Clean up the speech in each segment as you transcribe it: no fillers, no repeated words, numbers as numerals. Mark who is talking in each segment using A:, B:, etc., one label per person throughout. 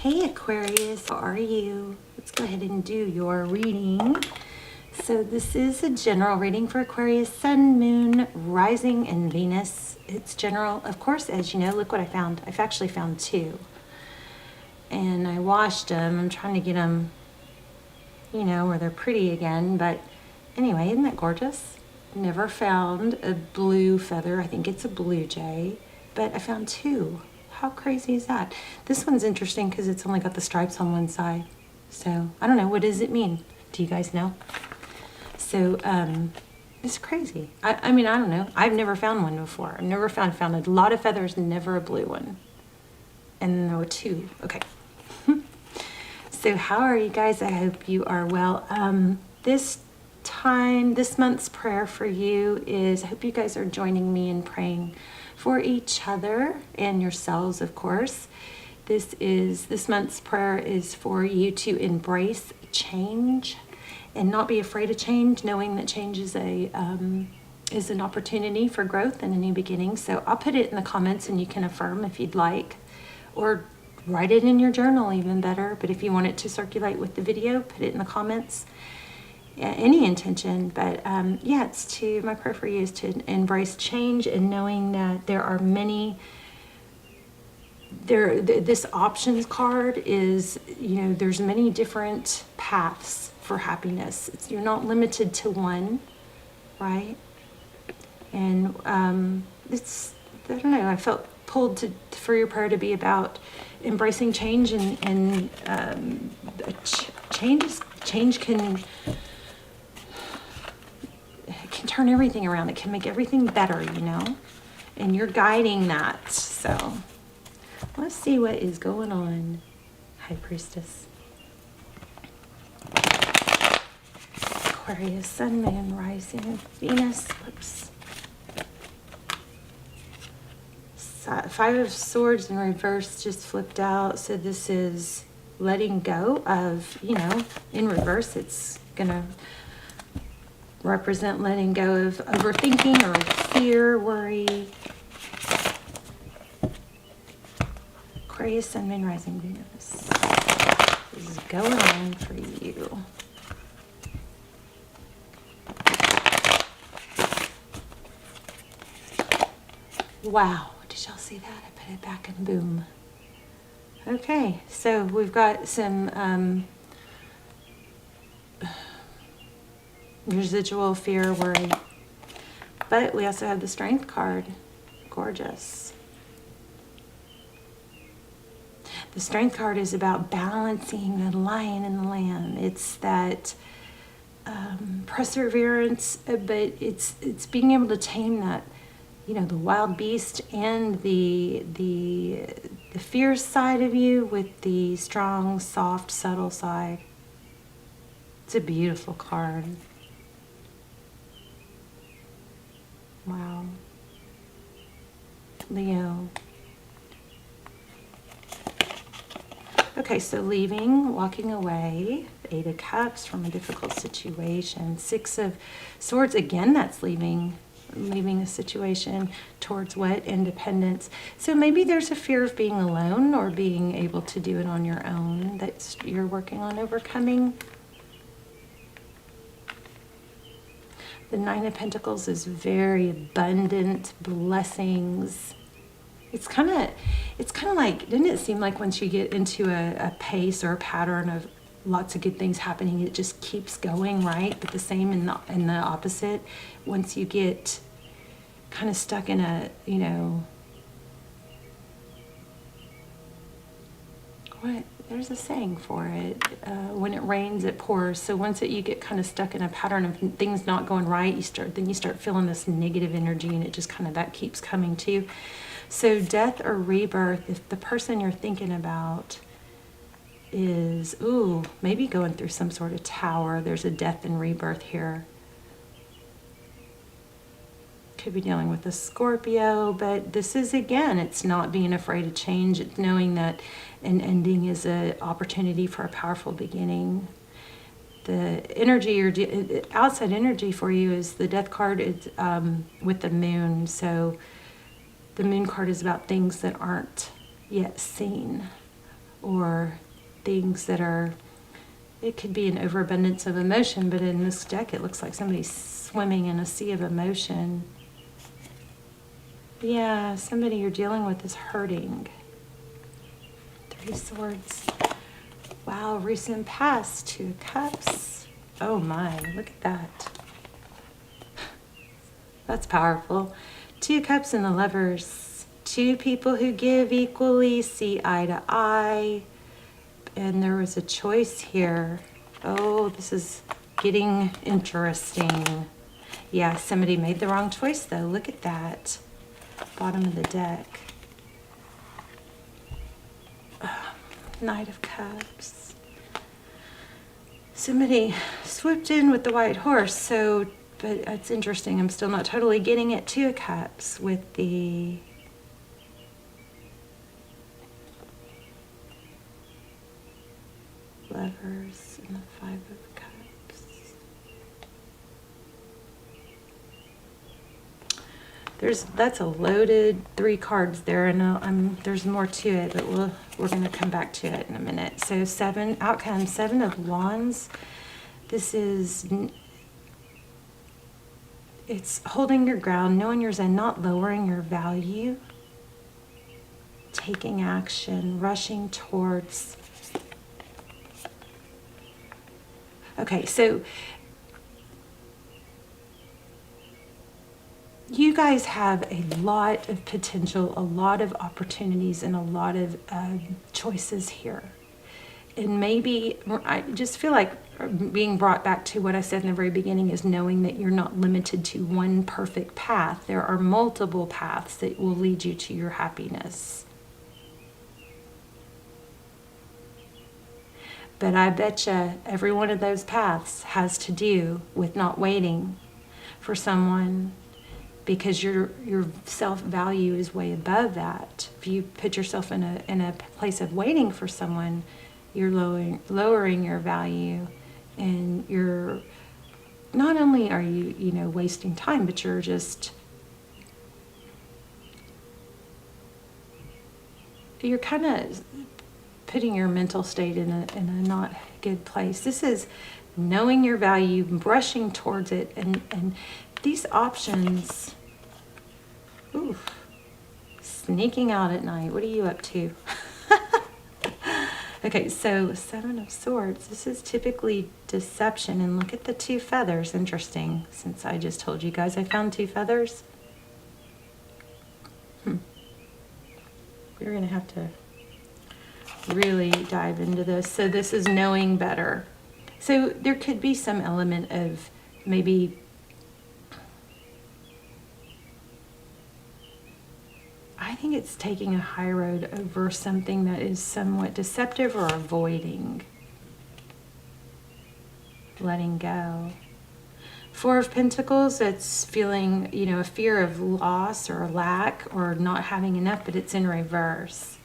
A: Hey Aquarius, how are you? Let's go ahead and do your reading. So this is a general reading for Aquarius, Sun, Moon, Rising, and Venus. It's general. Of course, as you know, look what I found. I've actually found two. And I washed them. I'm trying to get them, you know, where they're pretty again. But anyway, isn't that gorgeous? Never found a blue feather. I think it's a blue jay. But I found two. How crazy is that? This one's interesting because it's only got the stripes on one side. So, I don't know. What does it mean? Do you guys know? So, it's crazy. I mean, I don't know. I've never found one before. I've never found a lot of feathers, never a blue one. And then there were two. Okay. So, how are you guys? I hope you are well. This month's prayer for you is, I hope you guys are joining me in praying for each other and yourselves, of course. This month's prayer is for you to embrace change and not be afraid of change, knowing that change is an opportunity for growth and a new beginning. So I'll put it in the comments and you can affirm if you'd like, or write it in your journal, even better. But if you want it to circulate with the video, put it in the comments. Any intention, but yeah, my prayer for you is to embrace change and knowing that there are many. This options card is, you know, there's many different paths for happiness. You're not limited to one, right? And I don't know. I felt pulled for your prayer to be about embracing change and change can turn everything around. It can make everything better, you know, and you're guiding that. So let's see what is going on. High Priestess, Aquarius, Sun, Moon, Rising, Venus. Whoops. Five of Swords in reverse just flipped out. So this is letting go of, you know, in reverse, it's gonna represent letting go of overthinking or fear, worry. Aquarius, Sun, Moon, Rising, Venus. This is going on for you. Wow, did y'all see that? I put it back and boom. Okay, so we've got some residual fear, worry, but we also have the Strength card. Gorgeous. The Strength card is about balancing the lion and the lamb. It's that perseverance, but it's being able to tame that, you know, the wild beast and the fierce side of you with the strong, soft, subtle side. It's a beautiful card. Wow. Leo. Okay, so leaving, walking away, Eight of Cups from a difficult situation. Six of Swords, again, that's leaving a situation towards what? Independence. So maybe there's a fear of being alone or being able to do it on your own that you're working on overcoming. The Nine of Pentacles is very abundant blessings. It's kind of like, didn't it seem like once you get into a pace or a pattern of lots of good things happening, it just keeps going, right? But the same in the opposite. Once you get kind of stuck in a, you know, there's a saying for it. When it rains, it pours. So once you get kind of stuck in a pattern of things not going right, you start feeling this negative energy, and it just kind of, that keeps coming to you. So death or rebirth, if the person you're thinking about is, maybe going through some sort of tower, there's a death and rebirth here. Could be dealing with a Scorpio, but this is, again, it's not being afraid of change. It's knowing that an ending is an opportunity for a powerful beginning. The energy or outside energy for you is the Death card. It's with the Moon. So the Moon card is about things that aren't yet seen. or things that are, it could be an overabundance of emotion, but in this deck it looks like somebody's swimming in a sea of emotion. Yeah, somebody you're dealing with is hurting. 3 Swords. Wow, recent past. 2 of Cups. Oh my, look at that. That's powerful. 2 of Cups and the Lovers. 2 people who give equally, see eye to eye. And there was a choice here. Oh, this is getting interesting. Yeah, somebody made the wrong choice though. Look at that. Bottom of the deck. Knight of Cups. Somebody swooped in with the white horse, so, but it's interesting. I'm still not totally getting it. 2 of Cups with the Lovers and the 5 of Cups. That's a loaded 3 cards there, and there's more to it, but we're going to come back to it in a minute. So 7 outcome, 7 of Wands. This is, it's holding your ground, knowing your zen, not lowering your value, taking action, rushing towards. Okay, so you guys have a lot of potential, a lot of opportunities, and a lot of choices here. And maybe, I just feel like being brought back to what I said in the very beginning is knowing that you're not limited to one perfect path. There are multiple paths that will lead you to your happiness. But I betcha every one of those paths has to do with not waiting for someone, because your self-value is way above that. If you put yourself in a place of waiting for someone, you're lowering your value, and you're not only are you wasting time, but you're kind of putting your mental state in a not good place. This is knowing your value, brushing towards it, and these options. Ooh, sneaking out at night. What are you up to? Okay, so 7 of Swords. This is typically deception, and look at the 2 feathers. Interesting, since I just told you guys I found 2 feathers. We're gonna have to really dive into this. So this is knowing better. So there could be some element of maybe I think it's taking a high road over something that is somewhat deceptive, or avoiding. Letting go. 4 of Pentacles, it's feeling, a fear of loss or a lack or not having enough, but it's in reverse.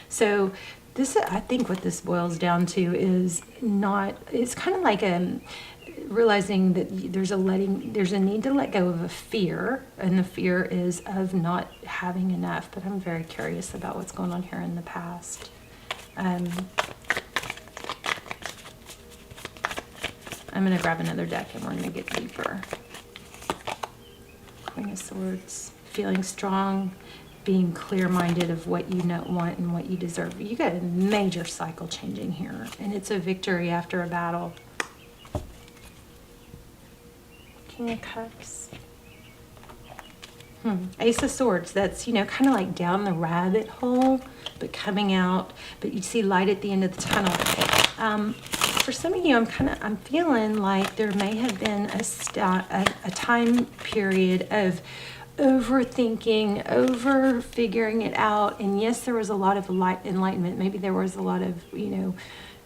A: So this, I think what this boils down to is it's kind of like realizing that there's a need to let go of a fear, and the fear is of not having enough. But I'm very curious about what's going on here in the past. I'm going to grab another deck and we're going to get deeper. Queen of Swords, feeling strong, being clear-minded of what you want and what you deserve. You got a major cycle changing here, and it's a victory after a battle. King of Cups. Ace of Swords. That's, kind of like down the rabbit hole, but coming out. But you see light at the end of the tunnel. For some of you, I'm feeling like there may have been a time period of overthinking, over figuring it out. And yes, there was a lot of enlightenment. Maybe there was a lot of,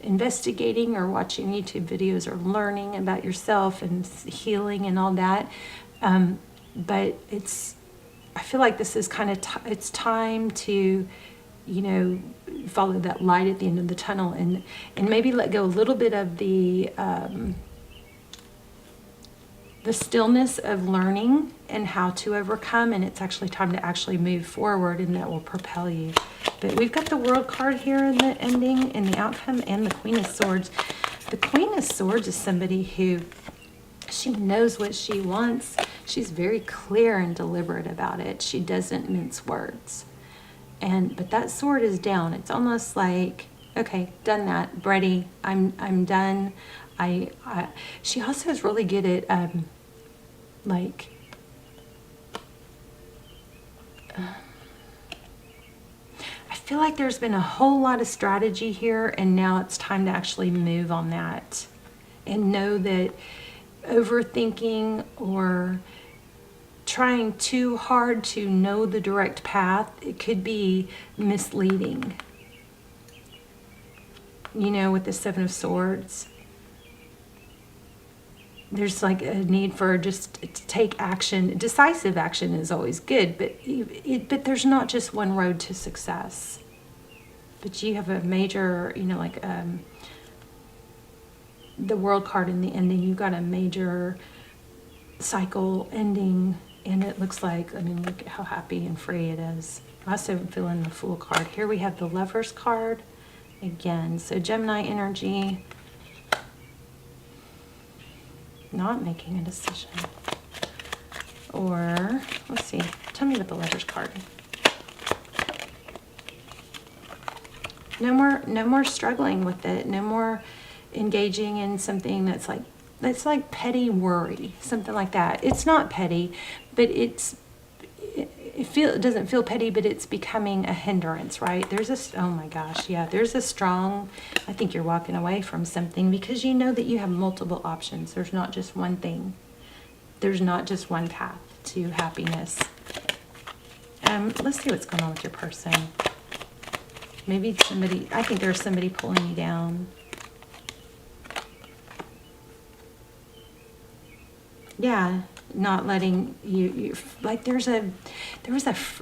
A: investigating or watching YouTube videos or learning about yourself and healing and all that. But I feel like this is kind of, it's time to, follow that light at the end of the tunnel, and maybe let go a little bit of the stillness of learning and how to overcome, and it's actually time to actually move forward, and that will propel you. But we've got the World card here in the ending, in the outcome, and the Queen of Swords. The Queen of Swords is somebody who, she knows what she wants. She's very clear and deliberate about it. She doesn't mince words. But that sword is down. It's almost like, okay, done that, ready. I'm done. She also is really good at like. I feel like there's been a whole lot of strategy here, and now it's time to actually move on that and know that overthinking or trying too hard to know the direct path, it could be misleading. You know, with the Seven of Swords, there's like a need for just to take action. Decisive action is always good, but there's not just one road to success. But you have a major, you know, like the World card in the ending, you've got a major cycle ending, and it looks like, I mean, look at how happy and free it is. I also feel in the Fool card. Here we have the Lovers card again. So Gemini energy, not making a decision. Or, let's see, tell me about the Lovers card. No more struggling with it. No more engaging in something that's like petty worry, something like that. It's not petty, but it doesn't feel petty, but it's becoming a hindrance, right? Oh my gosh, yeah, there's a strong, I think you're walking away from something because you know that you have multiple options. There's not just one thing. There's not just one path to happiness. Let's see what's going on with your person. Maybe I think there's somebody pulling you down. Yeah, not letting you like there was a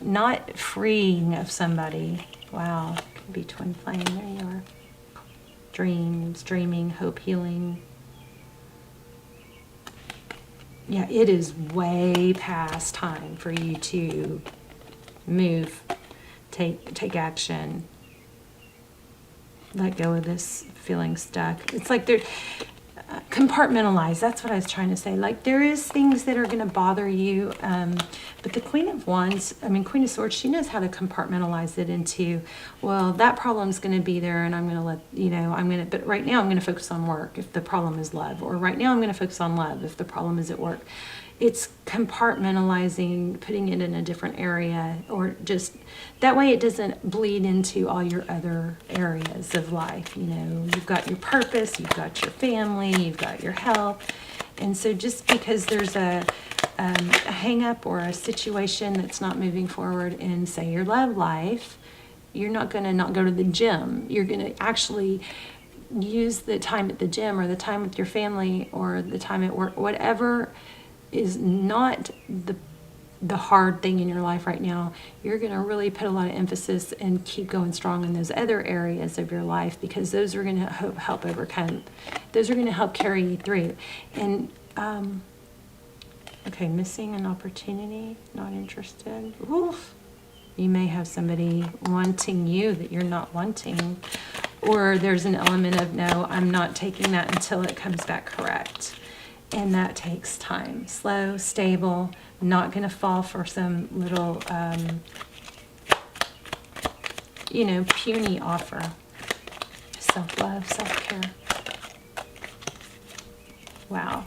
A: not freeing of somebody. Wow, could be twin flame. There you are. Dreams, dreaming, hope, healing. Yeah, it is way past time for you to move, take action. Let go of this feeling stuck. It's like they're compartmentalized. That's what I was trying to say. Like there is things that are going to bother you, but the Queen of Wands, Queen of Swords, she knows how to compartmentalize it into, well, that problem's going to be there, and I'm going to let but right now I'm going to focus on work if the problem is love, or right now I'm going to focus on love if the problem is at work. It's compartmentalizing, putting it in a different area, or just that way it doesn't bleed into all your other areas of life. You know, you've got your purpose, you've got your family, you've got your health. And so just because there's a hang up or a situation that's not moving forward in, say, your love life, you're not going to not go to the gym. You're going to actually use the time at the gym or the time with your family or the time at work, whatever is not the hard thing in your life right now. You're going to really put a lot of emphasis and keep going strong in those other areas of your life, because those are going to help overcome, those are going to help carry you through. And okay, missing an opportunity, not interested. Oof. You may have somebody wanting you that you're not wanting, or there's an element of, no, I'm not taking that until it comes back correct. And that takes time. Slow, stable, not going to fall for some little, puny offer. Self-love, self-care. Wow.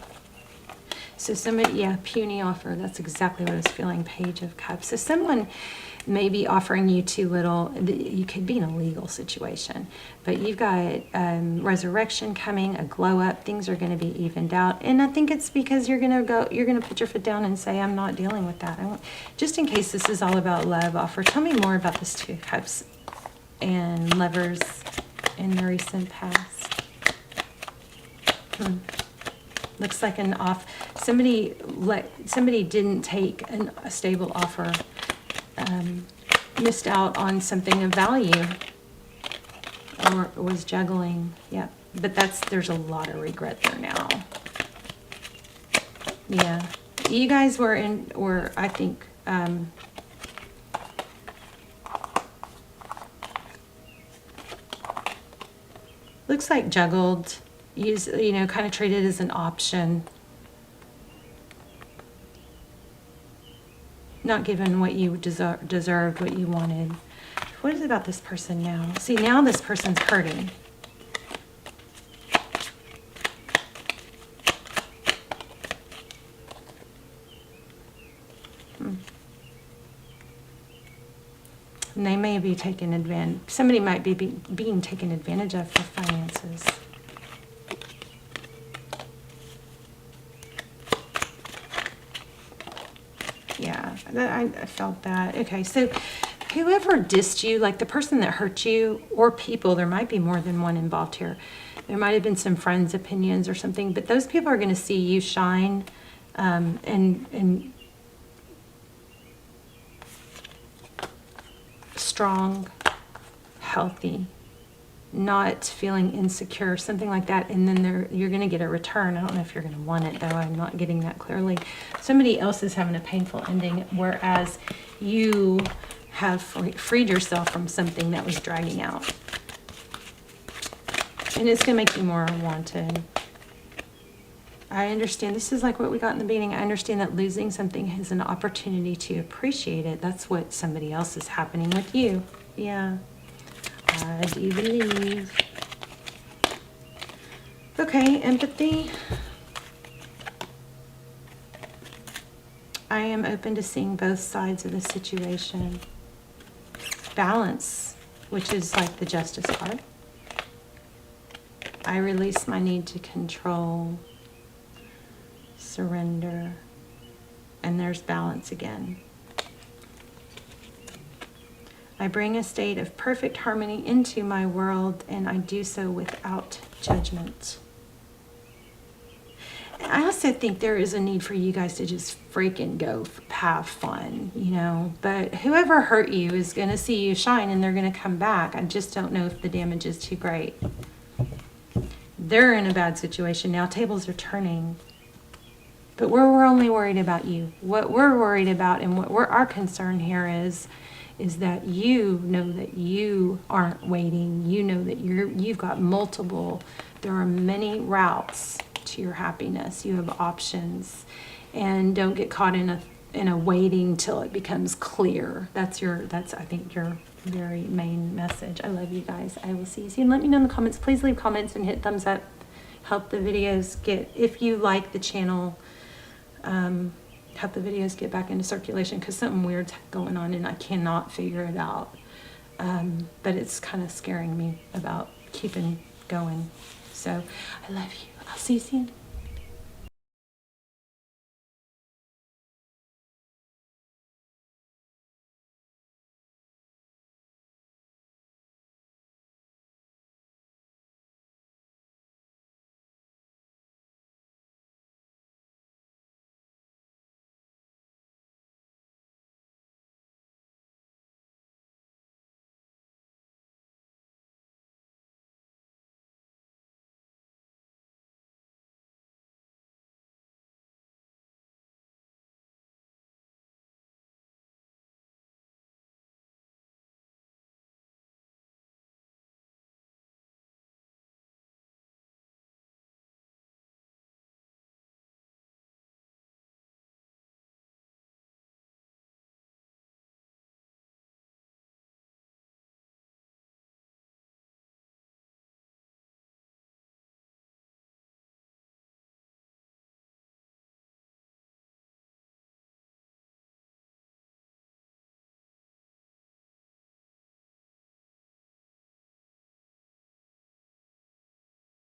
A: So somebody, puny offer. That's exactly what I was feeling. Page of Cups. So someone may be offering you too little. You could be in a legal situation, but you've got resurrection coming, a glow up. Things are going to be evened out, and I think it's because you're going to put your foot down and say, I'm not dealing with that. Just in case this is all about love offer. Tell me more about this Two of Cups and Lovers in the recent past. Looks like somebody didn't take a stable offer, missed out on something of value, or was juggling. Yeah, but there's a lot of regret there now. Yeah, you guys I think, Looks like juggled, you know, kind of treated as an option. Not given what you deserved, what you wanted. What is it about this person now? See, now this person's hurting. And they may be taken advantage. Somebody might be being taken advantage of for finances. Yeah, I felt that. Okay, so whoever dissed you, like the person that hurt you, or people, there might be more than one involved here. There might have been some friends' opinions or something, but those people are going to see you shine and strong, healthy, not feeling insecure, something like that, and then you're going to get a return. I don't know if you're going to want it, though. I'm not getting that clearly. Somebody else is having a painful ending, whereas you have freed yourself from something that was dragging out. And it's going to make you more wanted. I understand. This is like what we got in the beginning. I understand that losing something is an opportunity to appreciate it. That's what somebody else is happening with you. Yeah. I do believe. Okay, empathy. I am open to seeing both sides of the situation. Balance, which is like the justice card. I release my need to control, surrender, and there's balance again. I bring a state of perfect harmony into my world, and I do so without judgment. I also think there is a need for you guys to just freaking go have fun, you know. But whoever hurt you is going to see you shine, and they're going to come back. I just don't know if the damage is too great. They're in a bad situation now. Tables are turning. But we're only worried about you. What we're worried about and what our concern here is that you know that you aren't waiting. You know that you've got multiple. There are many routes to your happiness. You have options, and don't get caught in a waiting till it becomes clear. That's I think your very main message. I love you guys. I will see you soon. Let me know in the comments. Please leave comments and hit thumbs up. Help the videos get, if you like the channel, help the videos get back into circulation, because something weird's going on and I cannot figure it out. But it's kind of scaring me about keeping going. So I love you. I'll see you soon.